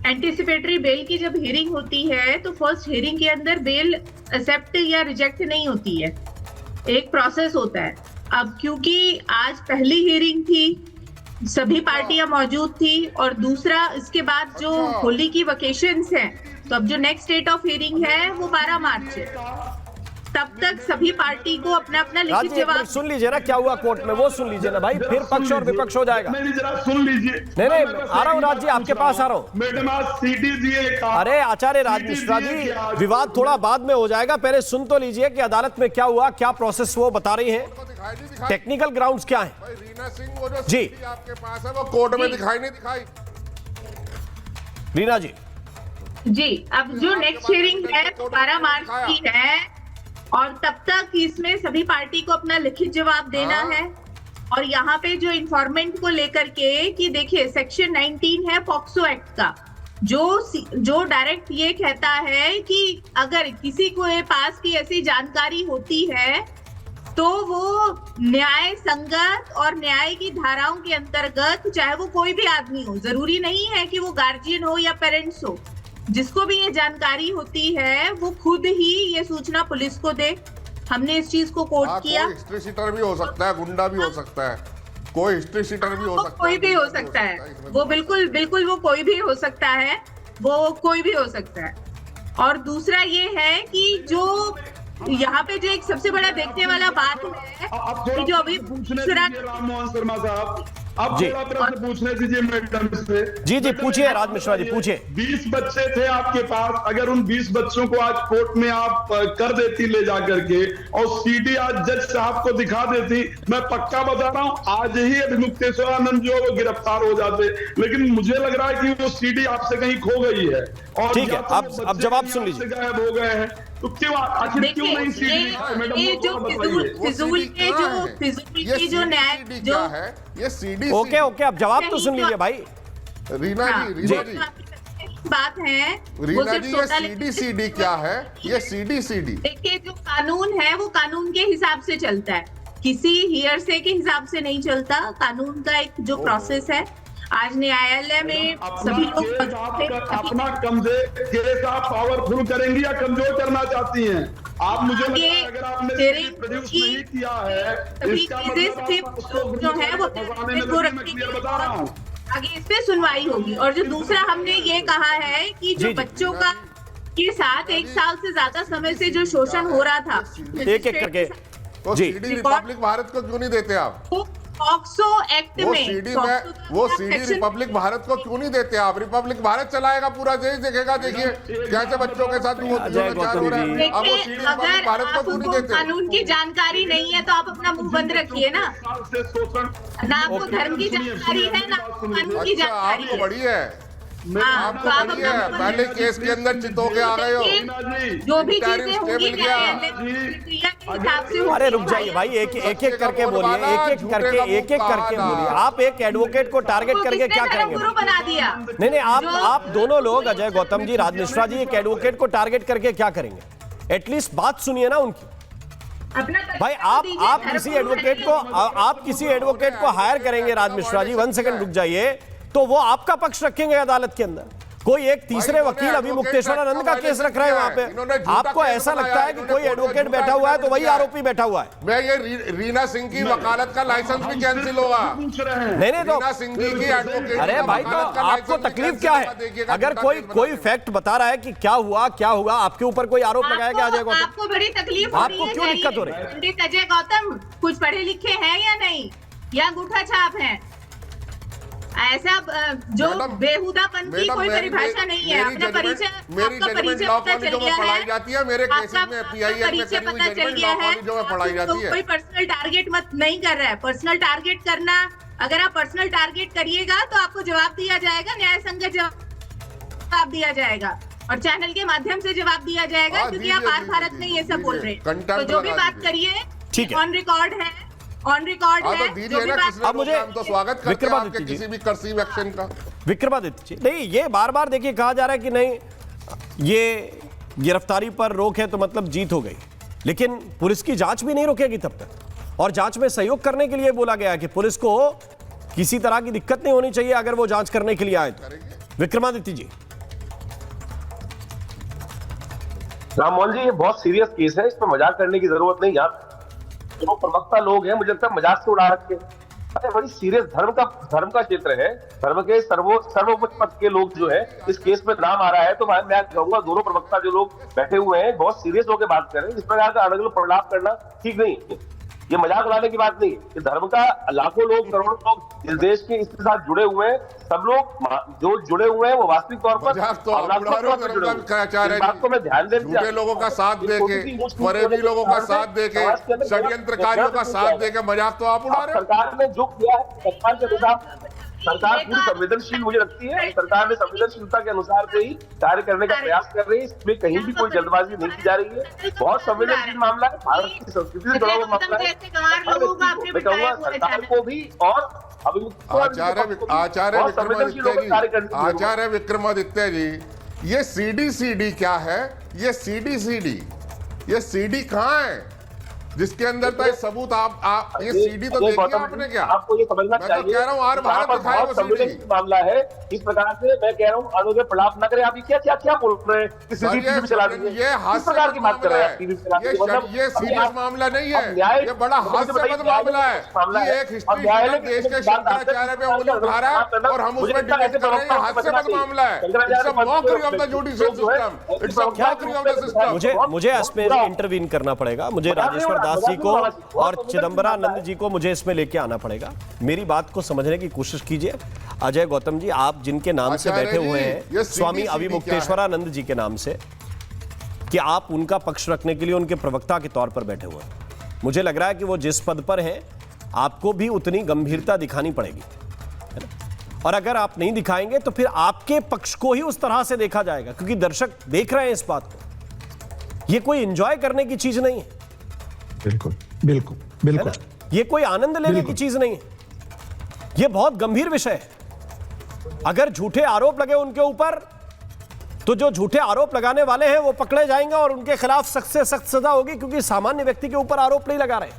एंटीसिपेटरी बेल की जब हियरिंग होती है तो फर्स्ट हियरिंग के अंदर बेल एक्सेप्ट या रिजेक्ट नहीं होती है, एक प्रोसेस होता है। अब क्योंकि आज पहली हियरिंग थी, सभी पार्टियां मौजूद थी, और दूसरा इसके बाद जो होली की वेकेशंस हैं, तो अब जो नेक्स्ट डेट ऑफ हियरिंग है वो 12 मार्च है। तब तक सभी पार्टी को अपना अपना लिखित जवाब सुन लीजिए ना क्या हुआ कोर्ट में, वो सुन लीजिए ना भाई, फिर पक्ष और विपक्ष हो जाएगा। नहीं, जरा सुन लीजिए। नहीं, आ रहा हूँ राज जी, आपके पास आ रहा हूँ। मैडम आज सीडी अरे आचार्य राज मिश्रा जी, विवाद थोड़ा बाद में हो जाएगा, पहले सुन तो लीजिए कि अदालत में क्या हुआ, क्या प्रोसेस वो बता रही है, टेक्निकल ग्राउंड्स क्या है। रीना सिंह, वो जो जी आपके पास है वो कोर्ट में दिखाई नहीं दिखाई। रीना जी अब जो नेक्स्ट हियरिंग है 12 मार्च की है, और तब तक इसमें सभी पार्टी को अपना लिखित जवाब देना है। और यहाँ पे जो इंफॉर्मेंट को लेकर के कि देखिए सेक्शन 19 है पॉक्सो एक्ट का, जो डायरेक्ट ये कहता है कि अगर किसी को पास की ऐसी जानकारी होती है तो वो न्याय संगत और न्याय की धाराओं के अंतर्गत, चाहे वो कोई भी आदमी हो, जरूरी नहीं है कि वो गार्जियन हो या पेरेंट्स हो, जिसको भी ये जानकारी होती है वो खुद ही ये सूचना पुलिस को दे। हमने इस चीज को कोट किया। कोई हिस्ट्री शीटर भी हो सकता है, गुंडा भी हो सकता है, कोई हिस्ट्री शीटर भी हो सकता है, कोई भी हो सकता है, वो बिल्कुल वो कोई भी हो सकता है, वो कोई भी हो सकता है। और दूसरा ये है कि जो यहाँ पे जो एक सबसे बड़ा देखने वाला बात है कि जो अभी राम मोहन शर्मा साहब, अब थोड़ा प्रश्न पूछने दीजिए मैडम से। जी पूछिए राज मिश्रा जी, पूछिए। 20 बच्चे थे आपके पास, अगर उन 20 बच्चों को आज कोर्ट में आप कर देती ले जा करके, और सीडी आज जज साहब को दिखा देती, मैं पक्का बता रहा हूं आज ही अभिमुक्तेश्वरानंद जो वो गिरफ्तार हो जाते। लेकिन मुझे लग रहा है कि वो सीडी आपसे कहीं खो गई है, और ठीक है, अब जवाब सुन लीजिए। गायब हो गए हैं, तो क्यों आखिर क्यों नहीं सीडी? ये जो फिजूल के जो न्याय जो है, ये सीडी। ओके, अब जवाब तो सुन लीजिए भाई। रीना जी बात है, रीना जी, ये सीडी क्या है? ये सीडी देखिए, जो कानून है वो कानून के हिसाब से चलता है, किसी हियरसे के हिसाब से नहीं चलता। कानून का एक जो प्रोसेस है, आज न्यायालय में सभी लोग अपना कमजोर केस आप पावरफुल करेंगी या कमजोर करना चाहती हैं? आप मुझे लगता ये है अगर आपने शेयरिंग प्रोड्यूस की नहीं किया है सभी इसका चीजें मतलब सिर्फ आप उसको जो है वो फंसाने में वो लगे, मैं रखेंगे क्लियर बता रहा हूँ। आगे इस पे सुनवाई होगी। और जो दूसरा हमने ये कहा है कि जो जी, जी। बच्चों का के साथ 1 साल से ज्यादा समय से जो शोषण हो रहा था, एक एक करके तो जी। सीडी रिपब्लिक भारत को क्यों नहीं देते आप? पॉक्सो एक्ट वो में सीडी में वो सीडी रिपब्लिक भारत को क्यों नहीं देते आप? रिपब्लिक भारत चलाएगा, पूरा देश देखेगा। देखिए कैसे बच्चों के साथ दुराचार हो रहा है। अब वो सीडी अगर रिपब्लिक भारत को क्यों नहीं आपको देते? कानून की जानकारी नहीं है तो आप अपना मुंह बंद रखिए ना। ना आपको धर्म की जानकारी है ना आपको कानून की अच्छा, जानकारी आपको है। बड़ी है, हाँ, आपको तो आप बड़ी अपना है। मुंह पहले बंद केस के अंदर चितो के आ गए हो। जो भी टैरिफ चीजें स्टे होंगी मिल गया। प्रक्रिया के हिसाब से अरे होगी। रुक जाइए भाई, एक एक करके बोलिए, एक एक करके बोलिए। आप एक एडवोकेट को टारगेट आपको करके किसने क्या करेंगे? धर्मगुरु बना दिया? नहीं, आप दोनों लोग, अजय गौतम जी, राज मिश्रा जी, एक एडवोकेट को टारगेट करके क्या करेंगे? एटलीस्ट बात सुनिए ना उनकी। अपना भाई आप किसी एडवोकेट को हायर करेंगे, राज मिश्रा जी 1 सेकंड रुक जाइए, तो वो आपका पक्ष रखेंगे अदालत के अंदर। कोई एक तीसरे वकील अभी मुक्तेश्वरानंद का केस रख रहे हैं वहां पे। आपको ऐसा लगता है कि कोई एडवोकेट बैठा हुआ है तो वही आरोपी बैठा हुआ है? मैं ये रीना सिंह की वकालत का लाइसेंस भी कैंसिल होगा। नहीं तो रीना सिंह जी की एडवोकेट अरे भाई, तो आपको तकलीफ क्या है? अगर कोई फैक्ट बता रहा है कि क्या हुआ क्या हुआ, आपके ऊपर कोई आरोप लगाया गया अजय गौतम? आपको बड़ी तकलीफ हो रही आपको है? क्यों दिक्कत हो रही है? पंडित अजय गौतम कुछ पढ़े लिखे हैं या नहीं, या अंगूठा छाप है? ऐसा जो बेहुदापन की कोई परिभाषा नहीं है। अपना परिचय, आपका परिचय पता चल गया है, मेरे केसेस में आपका PIL में परिचय करी हुई पता चल जजमेंट गया है। जो में पढ़ाई जाती है। कोई पर्सनल टारगेट मत नहीं कर रहा है। पर्सनल टारगेट करना, अगर आप पर्सनल टारगेट करिएगा तो आपको जवाब दिया जाएगा, न्याय संगत जवाब दिया जाएगा और चैनल के माध्यम से जवाब दिया जाएगा, क्योंकि आप आज भारत में ये सब बोल रहे हैं। तो जो भी बात करिए ठीक है, ऑन रिकॉर्ड है, ऑन रिकॉर्ड है। तो दीजिए ना, अब मुझे तो स्वागत करते हैं विक्रमादित्य आपके जी। किसी भी कर्सिव एक्शन का। विक्रमादित्य जी, नहीं, ये बार बार देखिए कहा जा रहा है कि नहीं ये गिरफ्तारी पर रोक है तो मतलब जीत हो गई, लेकिन पुलिस की जांच भी नहीं रुकेगी तब तक। और जांच में सहयोग करने के लिए बोला गया है कि पुलिस को किसी तरह की दिक्कत नहीं होनी चाहिए अगर वो जांच करने के लिए आए तो। विक्रमादित्य जी। राममोहन जी, ये बहुत सीरियस केस है, इसमें मजाक करने की जरूरत नहीं। यार जो प्रवक्ता लोग हैं, मुझे लगता है मजाक से उड़ा रखे। अरे बड़ी सीरियस धर्म का क्षेत्र है, धर्म के सर्वोच्च पद के लोग जो है इस केस में नाम आ रहा है, तो मैं कहूंगा दोनों प्रवक्ता जो लोग बैठे हुए हैं बहुत सीरियस होकर बात कर रहे हैं। इस प्रकार का अलग अलग प्रलाप करना ठीक नहीं है। ये मजाक उड़ाने की बात नहीं है। ये धर्म का लाखों लोग, करोड़ों लोग इस देश के इसके साथ जुड़े हुए हैं। सब लोग जो जुड़े हुए हैं वो वास्तविक तौर पर बात को मैं ध्यान दें। झूठे लोगों का साथ देके, फरेबी लोगों का साथ देके, षड्यंत्रकारियों का साथ देके मजाक तो आप उड़ा रहे हैं। सरकार ने जो किया है, सरकार के अनुसार सरकार पूरी संवेदनशील मुझे लगती है। सरकार ने संवेदनशीलता के अनुसार से ही कार्य करने का प्रयास कर रही है। इसमें कहीं भी कोई जल्दबाजी नहीं की जा रही है। बहुत संवेदनशील मामला है, भारत की संस्कृति से जुड़ा हुआ मामला है। मैं कहूँगा सरकार को भी और आचार्य विक्रमादित्य जी, ये सीडी क्या है? ये सीडी कहाँ है जिसके अंदर तो सबूत आप ये सीडी तो देखिए आपने क्या? आपको ये समझना चाहिए। मैं तो कह रहा हूँ, भारत दिखाए वो संवेदनशील मामला है। इस प्रकार से मैं कह रहा हूँ अनुगे प्रलाप न करें। आप क्या बोल रहे हैं कि सीडी टीवी चला दीजिए? ये किस प्रकार की बात कर रहे हैं? टीवी चला दीजिए मतलब ये सीरियस मामला नहीं है, ये बड़ा हास्यास्पद मामला है। ये एक हिस्ट्री देश के शंकराचार्य पे उंगली उठा रहा है और हम उसमें डिबेट कर रहे हैं। हास्यास्पद मामला है। It's a mockery of the judicial system. It's a mockery of the system. मुझे इसमें इंटरवीन करना पड़ेगा। मुझे राजेश्वर दास जी को और चिदंबरानंद जी को मुझे इसमें लेके आना पड़ेगा। मेरी बात को समझने की कोशिश कीजिए। अजय गौतम जी, आप जिनके नाम से बैठे हुए हैं, स्वामी अविमुक्तेश्वरानंद जी के नाम से, कि आप उनका पक्ष रखने के लिए उनके प्रवक्ता के तौर पर बैठे हुए हैं। मुझे लग रहा है कि वो जिस पद पर हैं आपको भी उतनी गंभीरता दिखानी पड़ेगी, है ना? और अगर आप नहीं दिखाएंगे तो फिर आपके पक्ष को ही उस तरह से देखा जाएगा, क्योंकि दर्शक देख रहे हैं इस बात को। ये कोई एंजॉय करने की चीज नहीं है। बिल्कुल बिल्कुल बिल्कुल, ये कोई आनंद लेने की चीज नहीं है। ये बहुत गंभीर विषय है। अगर झूठे आरोप लगे उनके ऊपर, तो जो झूठे आरोप लगाने वाले हैं वो पकड़े जाएंगे और उनके खिलाफ सख्त से सख्त सजा होगी, क्योंकि सामान्य व्यक्ति के ऊपर आरोप नहीं लगा रहे।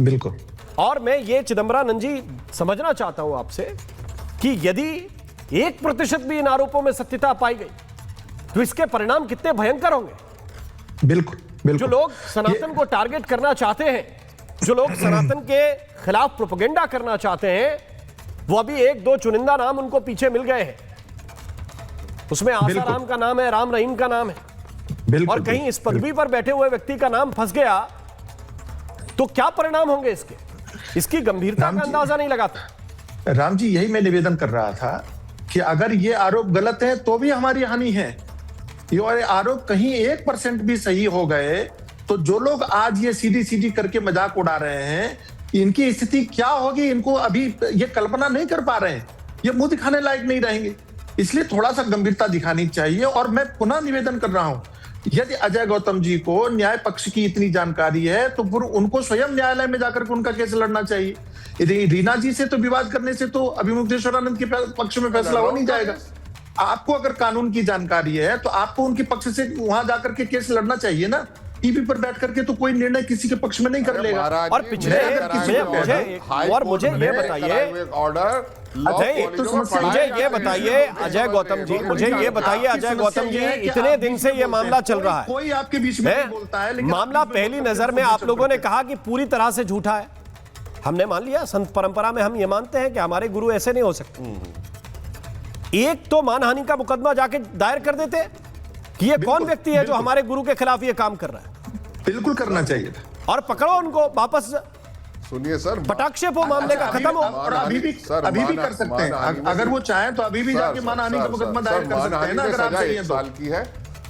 बिल्कुल। और मैं ये चिदंबरानंद जी समझना चाहता हूं आपसे कि यदि 1% भी इन आरोपों में सत्यता पाई गई तो इसके परिणाम कितने भयंकर होंगे। बिल्कुल जो लोग सनातन को टारगेट करना चाहते हैं, जो लोग सनातन के खिलाफ प्रोपेगेंडा करना चाहते हैं, वो अभी एक दो चुनिंदा नाम उनको पीछे मिल गए हैं। उसमें आसाराम का नाम है, राम रहीम का नाम है, और कहीं इस पदवी पर बैठे हुए व्यक्ति का नाम फंस गया तो क्या परिणाम होंगे इसकी गंभीरता का अंदाजा नहीं लगाता। राम जी, यही मैं निवेदन कर रहा था कि अगर ये आरोप गलत है तो भी हमारी हानि है, ये आरोप कहीं 1% भी सही हो गए तो जो लोग आज ये सीधी सीधी करके मजाक उड़ा रहे हैं, इनकी स्थिति क्या होगी, इनको अभी ये कल्पना नहीं कर पा रहे हैं, ये मुंह दिखाने लायक नहीं रहेंगे। इसलिए थोड़ा सा गंभीरता दिखानी चाहिए। और मैं पुनः निवेदन कर रहा हूं, यदि अजय गौतम जी को न्याय पक्ष की इतनी जानकारी है तो फिर उनको स्वयं न्यायालय में जाकर के उनका केस लड़ना चाहिए। रीना जी से तो विवाद करने से तो अभिमुक्तेश्वरानंद के पक्ष में फैसला हो नहीं जाएगा। आपको अगर कानून की जानकारी है तो आपको उनके पक्ष से वहां जाकर के केस लड़ना चाहिए ना। टीवी पर बैठ करके तो कोई निर्णय किसी के पक्ष में नहीं कर लेगा। और पिछले मुझे ये बताइए ऑर्डर, मुझे ये बताइए अजय गौतम जी, मुझे ये बताइए अजय गौतम जी, इतने दिन से ये मामला चल रहा है, कोई आपके बीच में बोलता है, लेकिन मामला पहली नजर में आप लोगों ने कहा कि पूरी तरह से झूठा है। हमने मान लिया, संत परंपरा में हम ये मानते हैं कि हमारे गुरु ऐसे नहीं हो सकते। एक तो मानहानि का मुकदमा जाके दायर कर देते कि ये कौन व्यक्ति है जो हमारे गुरु के खिलाफ ये काम कर रहा है। बिल्कुल करना चाहिए और पकड़ो उनको वापस। सुनिए सर, पटाक्षेप हो मामले का खत्म हो। और अभी भी कर सकते हैं, अगर वो चाहें तो अभी भी जाके मानहानि का मुकदमा दायर कर सकते हैं ना। अगर आप 1 साल की है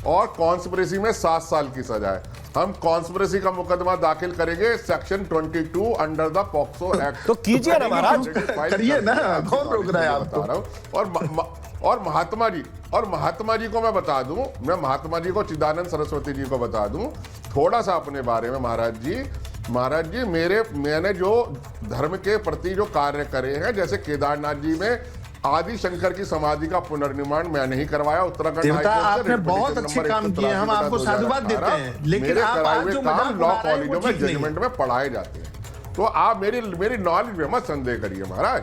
और कॉन्स्पिरेसी में 7 साल की सजा है, हम कॉन्स्पिरेसी का मुकदमा दाखिल करेंगे section 22 under the POCSO act. तो कीजिए ना महाराज, करिए ना, कौन रोक रहा है आपको। और महात्मा जी को मैं बता दूं, मैं महात्मा जी को, चिदानंद सरस्वती जी को बता दूं थोड़ा सा अपने बारे में। महाराज जी मैंने जो धर्म के प्रति जो कार्य करे हैं, जैसे केदारनाथ जी में आदि शंकर की समाधि का पुनर्निर्माण मैंने ही करवाया। उत्तराखंड आपने बहुत अच्छे काम किए, हम आपको साधुवाद देते हैं, लेकिन आप जो काम लॉ कॉलेजों में जजमेंट में पढ़ाए जाते हैं। तो आप मेरी नॉलेज में मत संदेह करिए महाराज,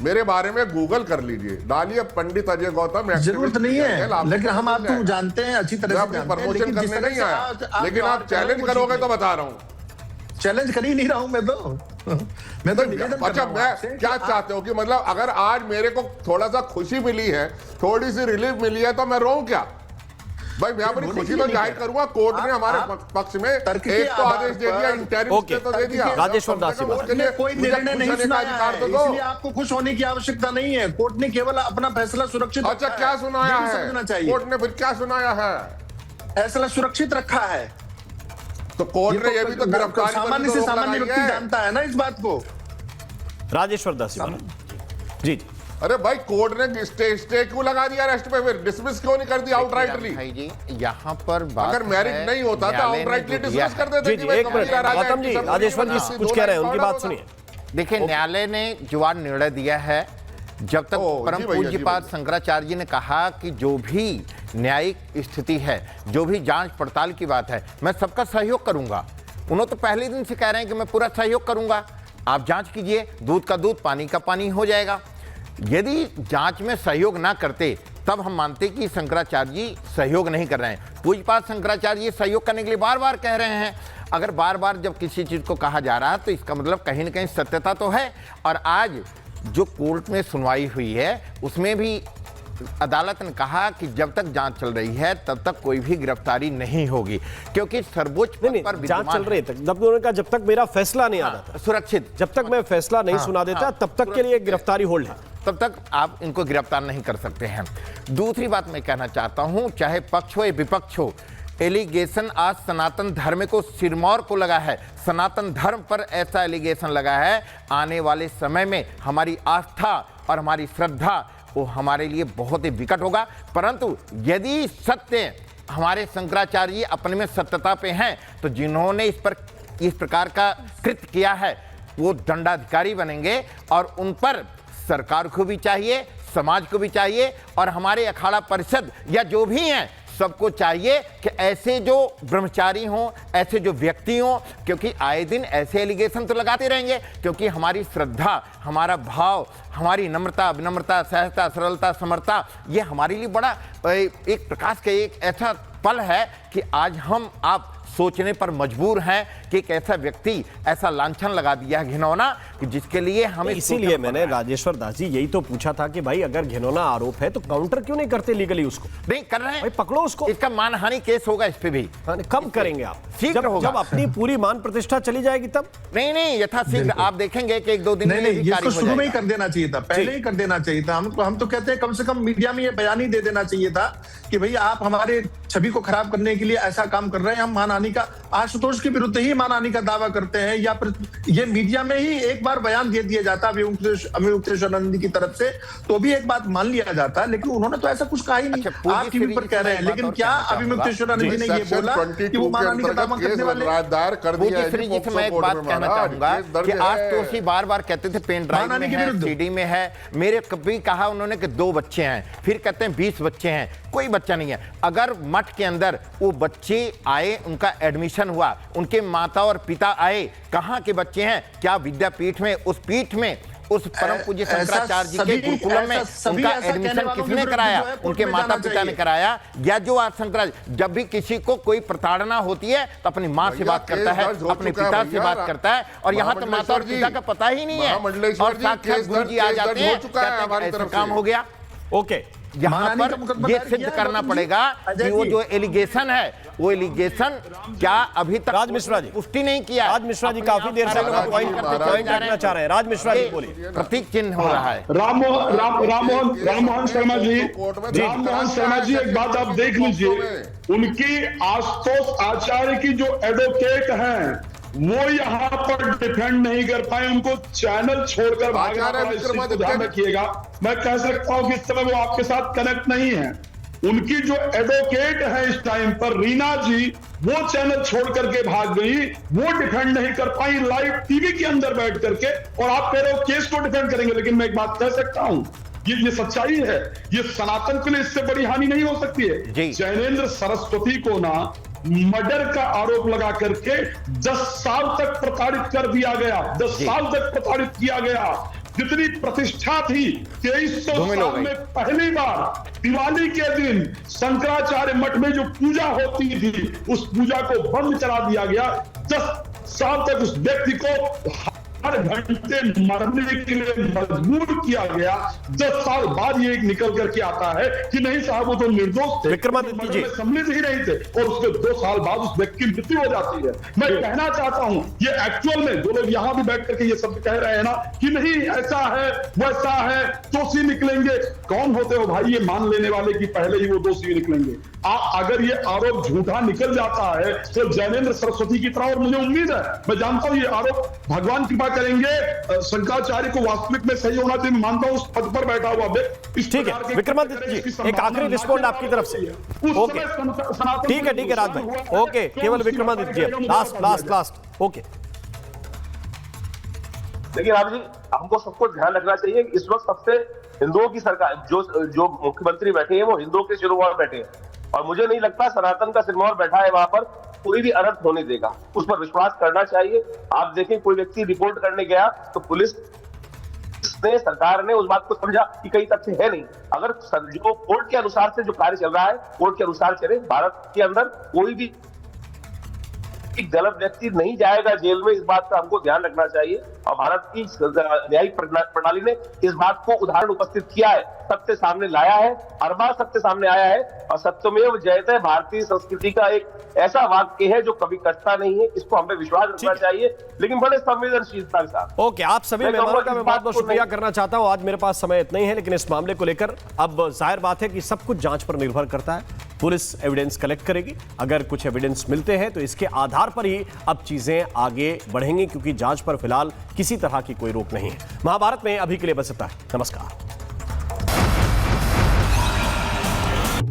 मेरे बारे में गूगल कर लीजिए, डालिए पंडित अजय गौतम। जरूरत नहीं है, लेकिन हम आपको जानते हैं, अच्छी तरह से प्रमोशन करने नहीं आया, लेकिन आप चैलेंज करोगे तो बता रहा हूँ। चैलेंज कर ही नहीं रहा हूं मैं तो अच्छा, मैं क्या चाहते हो कि मतलब अगर आज मेरे को थोड़ा सा खुशी मिली है, थोड़ी सी रिलीफ मिली है, तो मैं रोऊं क्या भाई? मैं अपनी खुशी तो जाहिर करूंगा। कोर्ट ने हमारे पक्ष में एक तो आदेश दे दिया, इंटरिम स्टे तो दे दिया। राजेश्वर दास जी, कोई निर्णय नहीं सुनाया है, इसलिए आपको खुश होने की आवश्यकता नहीं है। कोर्ट ने केवल अपना फैसला सुरक्षित। अच्छा, क्या सुनाया है कोर्ट ने? फिर क्या सुनाया है? फैसला सुरक्षित रखा है। तो कोर्ट ने यह भी तो गिरफ्तारी सामान्य से सामान्य व्यक्ति जानता है ना इस बात को। राजेश्वर दास जी, अरे भाई, कोर्ट ने स्टे क्यों लगा दिया अरेस्ट पे? फिर डिसमिस क्यों नहीं कर दिया आउटराइटली? भाई जी, यहाँ पर बात अगर मैरिट नहीं होता तो आउटराइटली डिसमिस कर देते। जी, एक मिनट गौतम जी, राजेश्वर जी कुछ कह रहे हैं, उनकी बात सुनिए। देखिए, न्यायालय ने जो आज निर्णय दिया है, जब तक परम पूज्यपाद शंकराचार्य जी ने कहा कि जो भी न्यायिक स्थिति है, जो भी जांच पड़ताल की बात है, मैं सबका सहयोग करूंगा। उन्होंने तो पहले दिन से कह रहे हैं कि मैं पूरा सहयोग करूंगा, आप जांच कीजिए, दूध का दूध पानी का पानी हो जाएगा। यदि जांच में सहयोग ना करते तब हम मानते कि शंकराचार्य जी सहयोग नहीं कर रहे हैं। पूज्यपाद शंकराचार्य जी सहयोग करने के लिए बार बार कह रहे हैं। अगर बार बार जब किसी चीज को कहा जा रहा है तो इसका मतलब कहीं ना कहीं सत्यता तो है। और आज जो कोर्ट में सुनवाई हुई है उसमें भी अदालत ने कहा कि जब तक जांच चल रही है तब तक कोई भी गिरफ्तारी नहीं होगी, क्योंकि सर्वोच्च पर जांच चल रही है। जब तक मेरा फैसला नहीं आता सुरक्षित, जब तक मैं फैसला नहीं सुना देता तब तक के लिए गिरफ्तारी होल्ड है, तब तक आप इनको गिरफ्तार नहीं कर सकते हैं। दूसरी बात मैं कहना चाहता हूं, चाहे पक्ष हो या विपक्ष हो, एलिगेशन आज सनातन धर्म को सिरमौर को लगा है। सनातन धर्म पर ऐसा एलिगेशन लगा है, आने वाले समय में हमारी आस्था और हमारी श्रद्धा वो हमारे लिए बहुत ही विकट होगा। परंतु यदि सत्य हमारे शंकराचार्य अपने में सत्यता पे हैं तो जिन्होंने इस प्रकार का कृत्य किया है वो दंडाधिकारी बनेंगे, और उन पर सरकार को भी चाहिए, समाज को भी चाहिए, और हमारे अखाड़ा परिषद या जो भी हैं सबको चाहिए कि ऐसे जो ब्रह्मचारी हों, ऐसे जो व्यक्ति हों, क्योंकि आए दिन ऐसे एलिगेशन तो लगाते रहेंगे, क्योंकि हमारी श्रद्धा, हमारा भाव, हमारी नम्रता, विनम्रता, सहजता, सरलता, समर्था, ये हमारे लिए बड़ा एक प्रकाश का एक ऐसा पल है कि आज हम आप सोचने पर मजबूर हैं कि एक ऐसा व्यक्ति ऐसा लांछन लगा दिया है घिनौना कि जिसके लिए हमें इसीलिए मैंने राजेश्वर दास जी यही तो पूछा था कि भाई अगर घिनौना आरोप है तो काउंटर क्यों नहीं करते लीगली उसको? नहीं कर रहे हैं भाई पकड़ो उसको। इसका मानहानि केस होगा इस पे भी। कब करेंगे आप? शीघ्र होगा। जब अपनी पूरी मान प्रतिष्ठा चली जाएगी तब? नहीं यथाशीघ्र आप देखेंगे कि 1-2 दिन में नहीं, भी कार्य इसको हो शुरू में ही जाएगा। कर देना चाहिए था, पहले ही कर देना चाहिए था। हम तो कहते हैं कम से कम मीडिया में ये बयान ही दे देना चाहिए था कि भैया आप हमारे छवि को खराब करने के लिए ऐसा काम कर रहे हैं। हम मानहानि का, आशुतोष के विरुद्ध ही मानहानि का दावा करते हैं, या फिर ये मीडिया में ही एक बार बयान दे दिया जाता अभिमुक्तेश्वर की तरफ से तो भी एक बात मान लिया जाता, लेकिन उन्होंने तो ऐसा कुछ कहा ही नहीं। आप टीवी पर कह रहे हैं, लेकिन क्या अभिमुक्तेश्वर ने ये बोला कि वो मानहानि का दावा करने वाले? मैं एक बात कहना चाहूंगा कि आशुतोष बार-बार कहते थे पेन ड्राइव में है, सीडी में है। मेरे कभी कहा उन्होंने कि 2 बच्चे हैं, फिर कहते हैं 20 बच्चे हैं। कोई बच्चा नहीं है। अगर मठ के अंदर वो बच्चे आए, उनका एडमिशन हुआ, उनके माता और पिता आए, कहां के बच्चे हैं? क्या विद्यापीठ में, उस पीठ में, उस परम पूज्य शंकराचार्य जी के गुरुकुलम में उनका एडमिशन किसने कराया? उनके माता पिता ने कराया। या जो आज शंकराचार्य, जब भी किसी को कोई प्रताड़ना होती है तो अपनी माँ से बात करता है, अपने पिता से बात करता है, और यहाँ तो माता और पिता का पता ही नहीं है, और साक्षात गुरु जी आ जाते हैं, ऐसा काम हो गया। ओके, यहाँ पर ये सिद्ध करना पड़ेगा कि वो जो एलिगेशन है, वो एलिगेशन क्या अभी तक राज मिश्रा जी पुष्टि नहीं किया। राज मिश्रा जी काफी देर से पॉइंट रखना चाह रहे हैं। राज मिश्रा जी बोलिए। प्रतीक चिन्ह हो रहा है। राममोहन शर्मा जी, एक बात आप देख लीजिए, उनकी आशुतोष आचार्य की जो एडवोकेट हैं वो यहाँ पर डिफेंड नहीं कर पाए, उनको चैनल छोड़कर भागना पड़ा। ध्यान रखिएगा, मैं कह सकता हूँ कि इस समय वो आपके साथ कनेक्ट नहीं है। उनकी जो एडवोकेट है इस टाइम पर, रीना जी, वो चैनल छोड़ करके भाग गई, वो डिफेंड नहीं कर पाई लाइव टीवी के अंदर बैठ करके, और आप कह रहे हो केस को डिफेंड करेंगे। लेकिन मैं एक बात कह सकता हूं, ये सच्चाई है, ये सनातन के लिए इससे बड़ी हानि नहीं हो सकती है। जैनेंद्र सरस्वती को ना मर्डर का आरोप लगा करके 10 साल तक प्रताड़ित कर दिया गया, 10 साल तक प्रताड़ित किया गया। जितनी प्रतिष्ठा थी, 2300 साल में पहली बार दिवाली के दिन शंकराचार्य मठ में जो पूजा होती थी, उस पूजा को बंद करा दिया गया। 10 साल तक उस व्यक्ति को हर घंटे मरने के लिए मजबूर किया गया। 10 साल बाद ये एक निकल करके आता है कि नहीं साहब वो तो निर्दोष थे, विक्रमादित्य जी सम्मिलित ही नहीं थे, और उसके 2 साल बाद उस व्यक्ति की मृत्यु हो जाती है। मैं कहना चाहता हूं, ये एक्चुअल में जो लोग यहां भी बैठ करके ये शब्द कह रहे हैं ना कि नहीं ऐसा है वैसा है, दोषी निकलेंगे, कौन होते हो भाई ये मान लेने वाले कि पहले ही वो दोषी निकलेंगे? अगर ये आरोप झूठा निकल जाता है तो जैनेंद्र सरस्वती की तरह, और मुझे उम्मीद है, मैं जानता हूं ये आरोप भगवान कृपा करेंगे, शंकराचार्य को वास्तविक में सही होना चाहिए। मैं मानता हूं उस पद पर बैठा हुआ व्यक्ति। ठीक है विक्रमादित्य जी, एक आखिरी रिस्पॉन्ड आपकी तरफ से। ओके ठीक है राज भाई, ओके, केवल विक्रमादित्य जी लास्ट। ओके, देखिए राम जी, हमको सबको ध्यान रखना चाहिए कि इस वक्त सबसे हिंदुओं की सरकार, जो मुख्यमंत्री बैठे हैं वो हिंदुओं के सिरमौर बैठे हैं, और मुझे नहीं लगता सनातन का सिरमौर बैठा है वहां पर कोई भी अनर्थ होने देगा। उस पर विश्वास करना चाहिए। आप देखें, कोई व्यक्ति रिपोर्ट करने गया तो पुलिस ने, सरकार ने उस बात को समझा कि कई तथ्य है नहीं। अगर जो कोर्ट के अनुसार से जो कार्य चल रहा है, कोर्ट के अनुसार चले। भारत के अंदर कोई भी गलत व्यक्ति नहीं जाएगा जेल में, इस बात का हमको ध्यान रखना चाहिए। और भारत की न्यायिक प्रणाली ने इस बात को उदाहरण उपस्थित किया है, सत्य सामने लाया है, हर बार सत्य सामने आया है। और सत्यमेव जयते भारतीय संस्कृति का एक ऐसा वाक्य है जो कभी कटता नहीं है। इसको हमें विश्वास रखना चाहिए, लेकिन बड़े संवेदनशीलता के साथ। ओके, आप सभी मेहमानों का मैं बहुत शुक्रिया करना चाहता हूं। आज मेरे पास समय इतना ही है, लेकिन इस मामले को लेकर अब जाहिर बात है कि सब कुछ जांच पर निर्भर करता है। पुलिस एविडेंस कलेक्ट करेगी, अगर कुछ एविडेंस मिलते हैं तो इसके आधार पर ही अब चीजें आगे बढ़ेंगी, क्योंकि जांच पर फिलहाल किसी तरह की कोई रोक नहीं है। महाभारत में अभी के लिए बस इतना है। नमस्कार।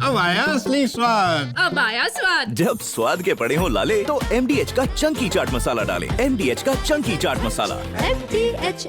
अब आया असली स्वाद। अब आया स्वाद। जब स्वाद के पड़े हो लाले तो MDH का चंकी चाट मसाला डालें। MDH का चंकी चाट मसाला। MDH